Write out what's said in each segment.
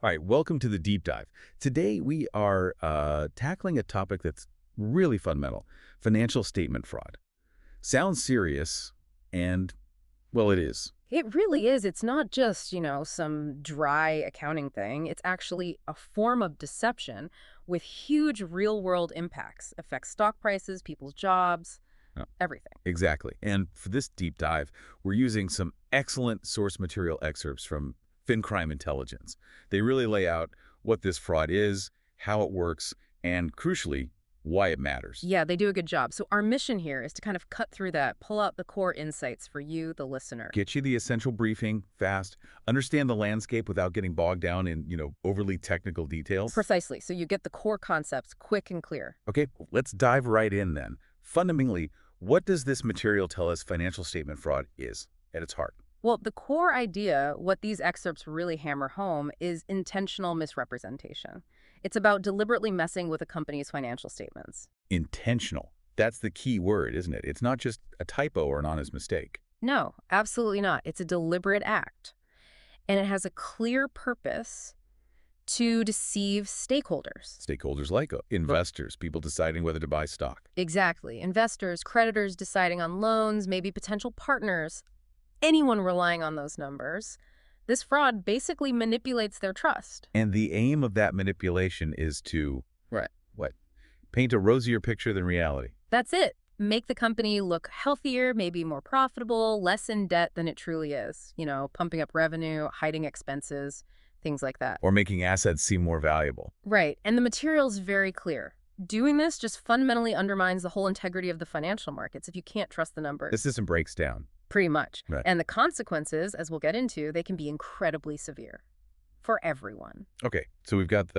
All right, welcome to the deep dive. Today we are tackling a topic that's really fundamental, financial statement fraud. Sounds serious, and, well, it is. It really is. It's not just, some dry accounting thing. It's actually a form of deception with huge real-world impacts. Affects stock prices, people's jobs, Oh, everything. exactly. And for this deep dive, we're using some excellent source material excerpts from FinCrime Intelligence. They really lay out what this fraud is, how it works, and, crucially, why it matters. Yeah, they do a good job. So our mission here is to kind of cut through that, pull out the core insights for you, the listener. Get you the essential briefing fast, understand the landscape without getting bogged down in, overly technical details. Precisely. So you get the core concepts quick and clear. Okay, let's dive right in then. Fundamentally, what does this material tell us financial statement fraud is at its heart? Well, the core idea, what these excerpts really hammer home, is intentional misrepresentation. It's about deliberately messing with a company's financial statements. Intentional. That's the key word, isn't it? It's not just a typo or an honest mistake. No, absolutely not. It's a deliberate act. And it has a clear purpose to deceive stakeholders. Stakeholders like investors, people deciding whether to buy stock. Exactly. Investors, creditors deciding on loans, maybe potential partners, anyone relying on those numbers. This fraud basically manipulates their trust. And the aim of that manipulation is to, Right. what? Paint a rosier picture than reality. That's it. Make the company look healthier, maybe more profitable, less in debt than it truly is. Pumping up revenue, hiding expenses, things like that. Or making assets seem more valuable. Right. And the material's very clear. Doing this just fundamentally undermines the whole integrity of the financial markets if you can't trust the numbers. The system breaks down. Pretty much. Right. And the consequences, as we'll get into, they can be incredibly severe for everyone. Okay, so we've got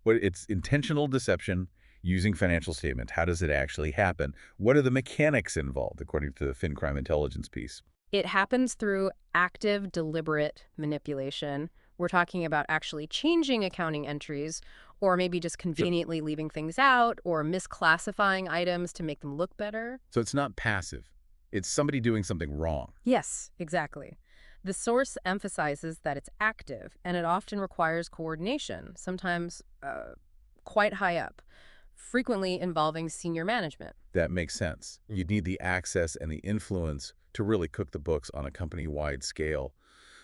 it's intentional deception using financial statement. How does it actually happen? What are the mechanics involved, according to the FinCrime Intelligence piece? It happens through active, deliberate manipulation. We're talking about actually changing accounting entries, or maybe just conveniently leaving things out, or misclassifying items to make them look better. So it's not passive. It's somebody doing something wrong. Yes, exactly. The source emphasizes that it's active, and it often requires coordination, sometimes quite high up, frequently involving senior management. That makes sense. You'd need the access and the influence to really cook the books on a company-wide scale.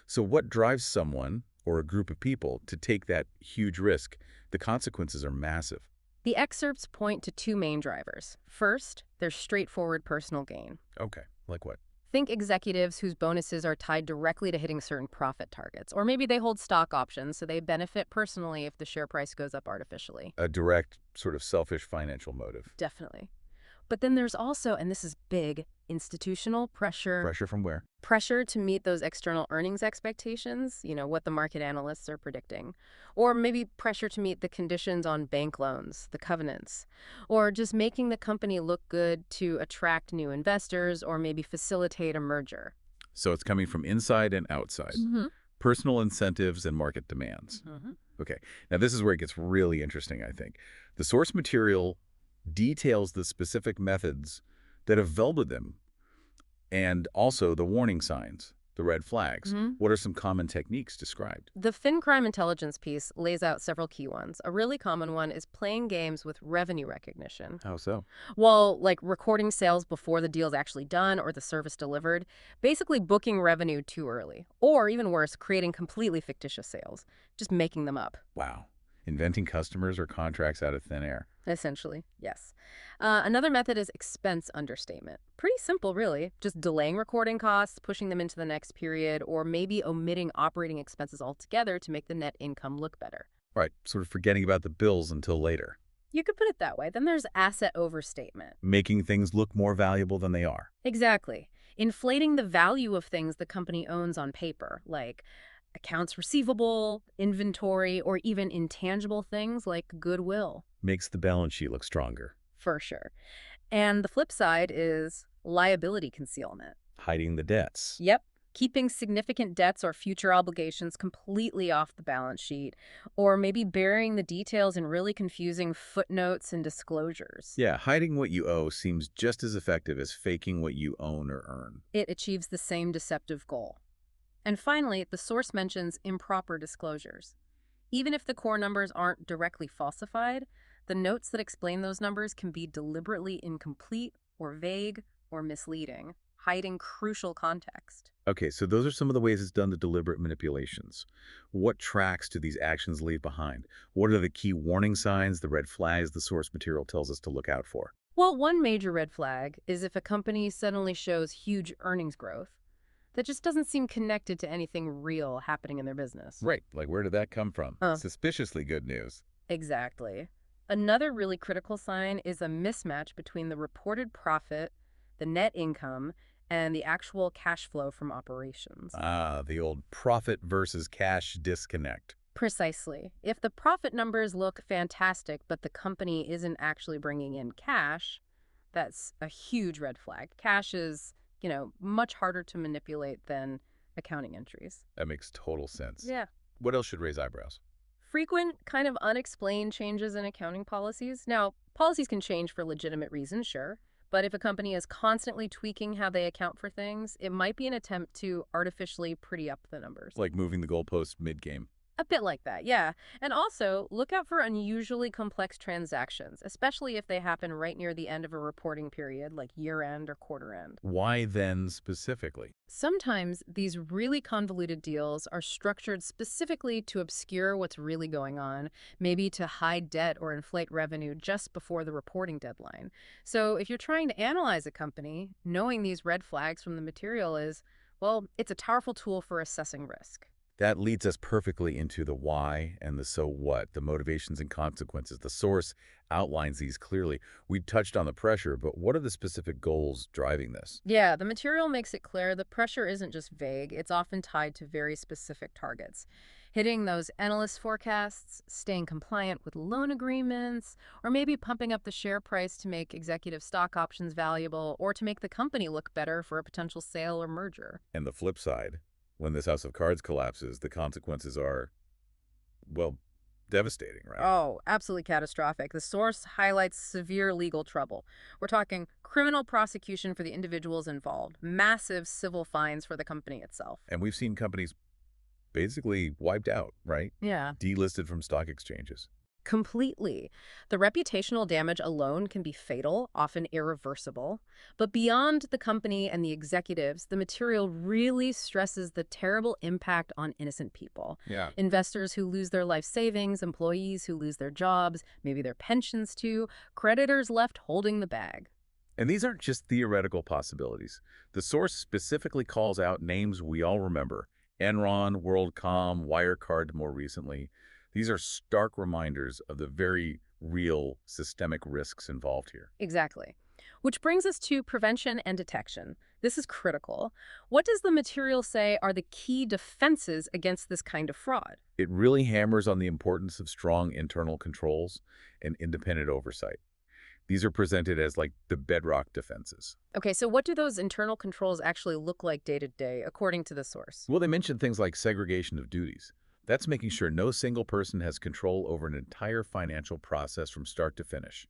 So what drives someone or a group of people to take that huge risk? The consequences are massive. The excerpts point to two main drivers. First, there's straightforward personal gain. Okay, like what? Think executives whose bonuses are tied directly to hitting certain profit targets. Or maybe they hold stock options, so they benefit personally if the share price goes up artificially. A direct, sort of selfish financial motive. Definitely. But then there's also, and this is big, institutional pressure. Pressure from where? Pressure to meet those external earnings expectations, what the market analysts are predicting. Or maybe pressure to meet the conditions on bank loans, the covenants. Or just making the company look good to attract new investors or maybe facilitate a merger. So it's coming from inside and outside. Mm-hmm. Personal incentives and market demands. Mm-hmm. Okay, now this is where it gets really interesting, I think. The source material details the specific methods that have velvet them and also the warning signs, the red flags. Mm-hmm. What are some common techniques described? The FinCrime Intelligence piece lays out several key ones. A really common one is playing games with revenue recognition. How so? Well, like recording sales before the deal's actually done or the service delivered, basically booking revenue too early. Or even worse, creating completely fictitious sales, just making them up. Wow. Inventing customers or contracts out of thin air. Essentially, yes. Another method is expense understatement. Pretty simple, really. Just delaying recording costs, pushing them into the next period, or maybe omitting operating expenses altogether to make the net income look better. Right, sort of forgetting about the bills until later. You could put it that way. Then there's asset overstatement. Making things look more valuable than they are. Exactly. Inflating the value of things the company owns on paper, like accounts receivable, inventory, or even intangible things like goodwill. Makes the balance sheet look stronger. For sure. And the flip side is liability concealment. Hiding the debts. Yep. Keeping significant debts or future obligations completely off the balance sheet, or maybe burying the details in really confusing footnotes and disclosures. Yeah, hiding what you owe seems just as effective as faking what you own or earn. It achieves the same deceptive goal. And finally, the source mentions improper disclosures. Even if the core numbers aren't directly falsified, the notes that explain those numbers can be deliberately incomplete or vague or misleading, hiding crucial context. Okay, so those are some of the ways it's done the deliberate manipulations. What tracks do these actions leave behind? What are the key warning signs, the red flags the source material tells us to look out for? Well, one major red flag is if a company suddenly shows huge earnings growth that just doesn't seem connected to anything real happening in their business. Right, like where did that come from? Huh. Suspiciously good news. Exactly. Another really critical sign is a mismatch between the reported profit, the net income, and the actual cash flow from operations. Ah, the old profit versus cash disconnect. Precisely. If the profit numbers look fantastic, but the company isn't actually bringing in cash, that's a huge red flag. Cash is, much harder to manipulate than accounting entries. That makes total sense. Yeah. What else should raise eyebrows? Frequent, kind of unexplained changes in accounting policies. Now, policies can change for legitimate reasons, sure, but if a company is constantly tweaking how they account for things, it might be an attempt to artificially pretty up the numbers. Like moving the goalpost mid-game. A bit like that, yeah. And also, look out for unusually complex transactions, especially if they happen right near the end of a reporting period, like year-end or quarter-end. Why then specifically? Sometimes these really convoluted deals are structured specifically to obscure what's really going on, maybe to hide debt or inflate revenue just before the reporting deadline. So if you're trying to analyze a company, knowing these red flags from the material is, well, it's a powerful tool for assessing risk. That leads us perfectly into the why and the so what, the motivations and consequences. The source outlines these clearly. We touched on the pressure, but what are the specific goals driving this? Yeah, the material makes it clear the pressure isn't just vague, it's often tied to very specific targets. Hitting those analyst forecasts, staying compliant with loan agreements, or maybe pumping up the share price to make executive stock options valuable or to make the company look better for a potential sale or merger. And the flip side, when this house of cards collapses, the consequences are, well, devastating, right? Oh, absolutely catastrophic. The source highlights severe legal trouble. We're talking criminal prosecution for the individuals involved, massive civil fines for the company itself. And we've seen companies basically wiped out, right? Yeah. Delisted from stock exchanges. Completely. The reputational damage alone can be fatal, often irreversible. But beyond the company and the executives, the material really stresses the terrible impact on innocent people. Yeah. Investors who lose their life savings, employees who lose their jobs, maybe their pensions too, creditors left holding the bag. And these aren't just theoretical possibilities. The source specifically calls out names we all remember. Enron, WorldCom, Wirecard more recently. These are stark reminders of the very real systemic risks involved here. Exactly. Which brings us to prevention and detection. This is critical. What does the material say are the key defenses against this kind of fraud? It really hammers on the importance of strong internal controls and independent oversight. These are presented as like the bedrock defenses. Okay, so what do those internal controls actually look like day to day, according to the source? Well, they mention things like segregation of duties. That's making sure no single person has control over an entire financial process from start to finish.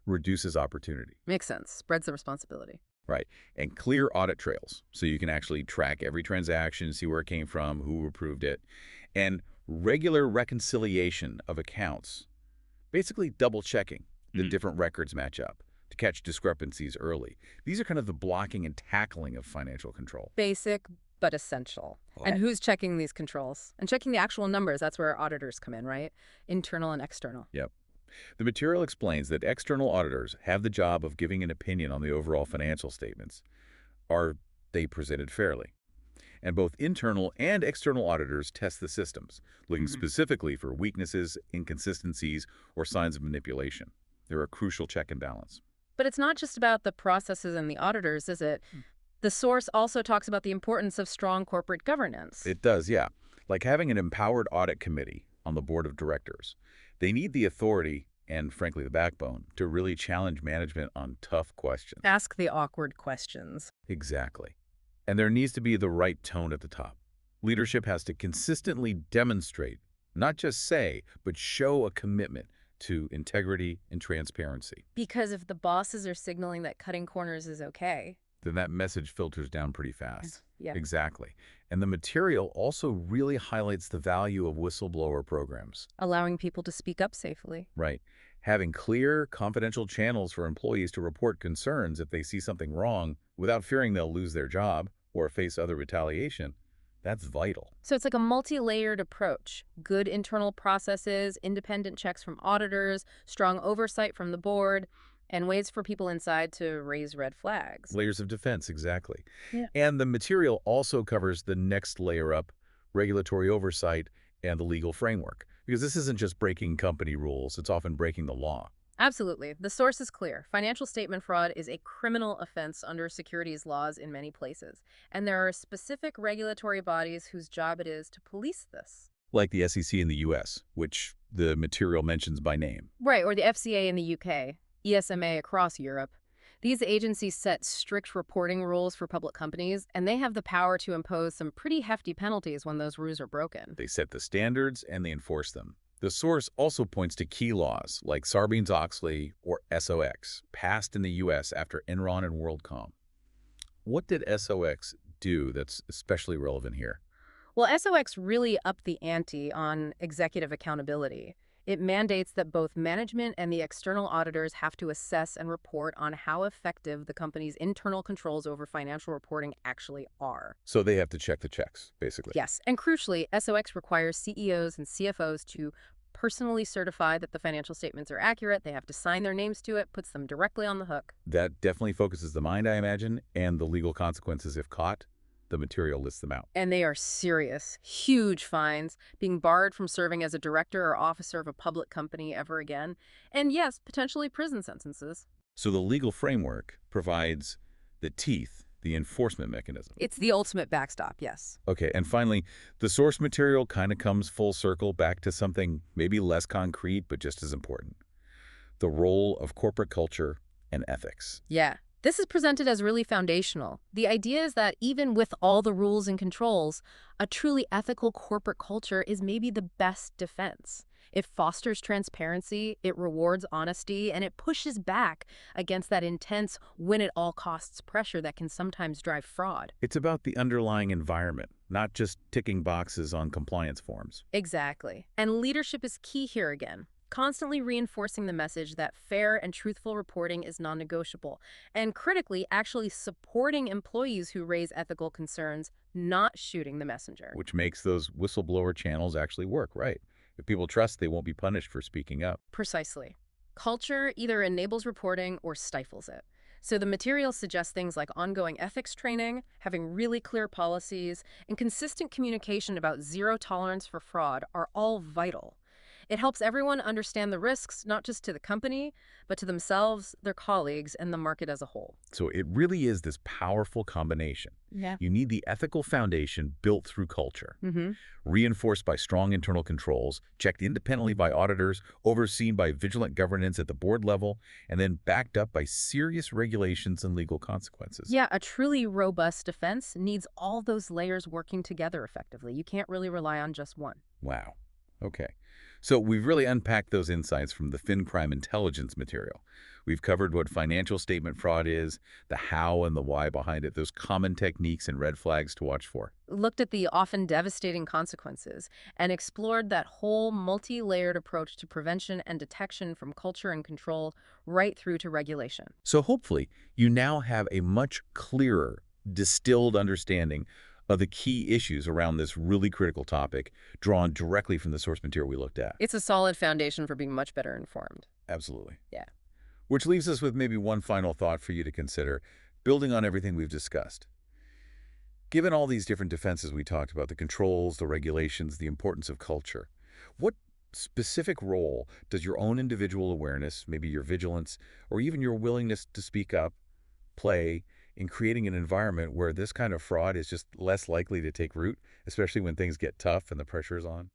Reduces opportunity. Makes sense. Spreads the responsibility. Right. And clear audit trails, so you can actually track every transaction, see where it came from, who approved it. And regular reconciliation of accounts, basically double-checking the different records match up to catch discrepancies early. These are kind of the blocking and tackling of financial control. Basic, but essential. And who's checking these controls? And checking the actual numbers, that's where auditors come in, right? Internal and external. Yep. The material explains that external auditors have the job of giving an opinion on the overall financial statements. Are they presented fairly? And both internal and external auditors test the systems, looking specifically for weaknesses, inconsistencies, or signs of manipulation. They're a crucial check and balance. But it's not just about the processes and the auditors, is it? The source also talks about the importance of strong corporate governance. It does, yeah. Like having an empowered audit committee on the board of directors. They need the authority and, frankly, the backbone to really challenge management on tough questions. Ask the awkward questions. Exactly. And there needs to be the right tone at the top. Leadership has to consistently demonstrate, not just say, but show a commitment to integrity and transparency. Because if the bosses are signaling that cutting corners is okay. Then that message filters down pretty fast. Yeah. Exactly. And the material also really highlights the value of whistleblower programs. Allowing people to speak up safely. Right. Having clear, confidential channels for employees to report concerns if they see something wrong without fearing they'll lose their job or face other retaliation, that's vital. So it's like a multi-layered approach. Good internal processes, independent checks from auditors, strong oversight from the board, and ways for people inside to raise red flags. Layers of defense, exactly. Yeah. And the material also covers the next layer up, regulatory oversight and the legal framework. Because this isn't just breaking company rules, it's often breaking the law. Absolutely. The source is clear. Financial statement fraud is a criminal offense under securities laws in many places, and there are specific regulatory bodies whose job it is to police this. Like the SEC in the US, which the material mentions by name. Right, or the FCA in the UK, ESMA across Europe. These agencies set strict reporting rules for public companies, and they have the power to impose some pretty hefty penalties when those rules are broken. They set the standards and they enforce them. The source also points to key laws like Sarbanes-Oxley or SOX, passed in the US after Enron and WorldCom. What did SOX do that's especially relevant here? Well, SOX really upped the ante on executive accountability. It mandates that both management and the external auditors have to assess and report on how effective the company's internal controls over financial reporting actually are. So they have to check the checks, basically. Yes, and crucially, SOX requires CEOs and CFOs to personally certify that the financial statements are accurate. They have to sign their names to it, puts them directly on the hook. That definitely focuses the mind, I imagine, and the legal consequences if caught. The material lists them out. And they are serious, huge fines, being barred from serving as a director or officer of a public company ever again, and yes, potentially prison sentences. So the legal framework provides the teeth, the enforcement mechanism. It's the ultimate backstop, yes. Okay, and finally, the source material kind of comes full circle back to something maybe less concrete, but just as important. The role of corporate culture and ethics. Yeah. This is presented as really foundational. The idea is that even with all the rules and controls, a truly ethical corporate culture is maybe the best defense. It fosters transparency, it rewards honesty, and it pushes back against that intense win-at-all-costs pressure that can sometimes drive fraud. It's about the underlying environment, not just ticking boxes on compliance forms. Exactly. And leadership is key here again. Constantly reinforcing the message that fair and truthful reporting is non-negotiable, and critically, actually supporting employees who raise ethical concerns, not shooting the messenger. Which makes those whistleblower channels actually work, right? If people trust, they won't be punished for speaking up. Precisely. Culture either enables reporting or stifles it. So the material suggests things like ongoing ethics training, having really clear policies, and consistent communication about zero tolerance for fraud are all vital. It helps everyone understand the risks, not just to the company, but to themselves, their colleagues, and the market as a whole. So it really is this powerful combination. Yeah. You need the ethical foundation built through culture, reinforced by strong internal controls, checked independently by auditors, overseen by vigilant governance at the board level, and then backed up by serious regulations and legal consequences. Yeah, a truly robust defense needs all those layers working together effectively. You can't really rely on just one. Wow. Okay. So we've really unpacked those insights from the FinCrime intelligence material. We've covered what financial statement fraud is, the how and the why behind it, those common techniques and red flags to watch for. Looked at the often devastating consequences, and explored that whole multi-layered approach to prevention and detection from culture and control right through to regulation. So hopefully you now have a much clearer, distilled understanding of the key issues around this really critical topic drawn directly from the source material we looked at. It's a solid foundation for being much better informed. Absolutely. Yeah. Which leaves us with maybe one final thought for you to consider, building on everything we've discussed. Given all these different defenses we talked about, the controls, the regulations, the importance of culture, what specific role does your own individual awareness, maybe your vigilance, or even your willingness to speak up, play in creating an environment where this kind of fraud is just less likely to take root, especially when things get tough and the pressure is on?